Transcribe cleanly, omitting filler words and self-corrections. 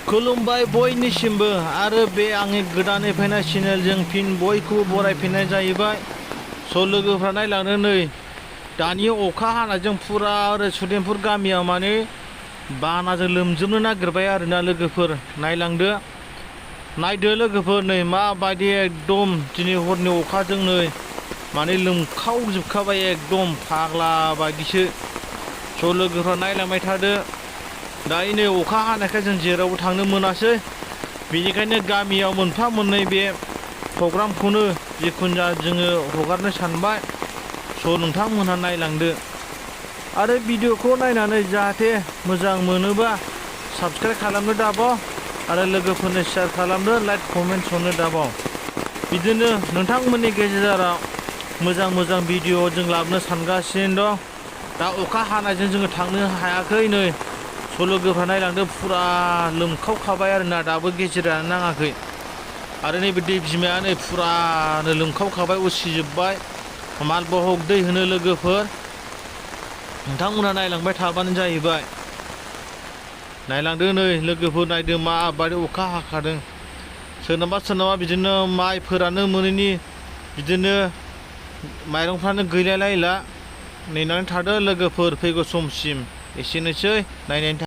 खुलुमबाय बयनिसिमबो आरो बे आंनि गोदानै फैनाय चेनेलजों फिन बयखौबो बरायफिननाय जाहैबाय। लोगोफ्रा नायलांदो नै दानि अखा हानायजों फुरा ओरै सुदेमपुर गामियाव माने बानाजों लोमजोबनो नागिरबाय आरोना लोगोफोर नायलांदो। नायदो लोगोफोर नै माबायदि एकदम दिनै हरनि अखाजों नै माने लोमखावजोबखाबाय एकदम फाग्ला बायदिसो। लोगोफ्रा नायलांबाय थादो। दायो नै अखा हानायखाय जों जेरावबो थांनो मोनासै, बेनिखायनो गामियाव मोनफा मोननै बे प्रग्रामखौनो जिखुनु जा जोङो हगारनो सानबाय। नोंथांमोनहा नायलांदो आरो भिडिअखौ नायनानै जाहाथे मोजां मोनोबा साबस्क्राइब खालामनो दाबाव आरो लोगोफोरनो शेयार खालामदो, लाइक कमेन्ट हरनो दाबाव। बिदिनो नोंथांमोननि गेजेराव मोजां मोजां भिडिअ जों लाबोनो सानगासिनो दं। दा अखा हानायजों जोङो थांनो हायाखै नै। लोगोफ्रा नायलांदो फुरा लोमखावखाबाय आरोना, दाबो गेजेरानो नाङाखै। आरो नैबे दै बिमाया नै फुरानो लोमखावखाबाय, उसिजोब्बाय। मालबहग दै होनो लोगोफोर, नोंथांमोनहा नायलांबाय थाबानो जाहैबाय। नायलांदो नै लोगोफोर, नायदो माबायदि अखा हाखादों। सोरनाबा सोरनाबा बिदिनो माइफोरानो मोनैनि, बिदिनो माइरंफ्रानो गैलायलायला। नेनानै थादो लोगोफोर, फैगौ समसिम एसेनोसै नायनायनि थाखाय।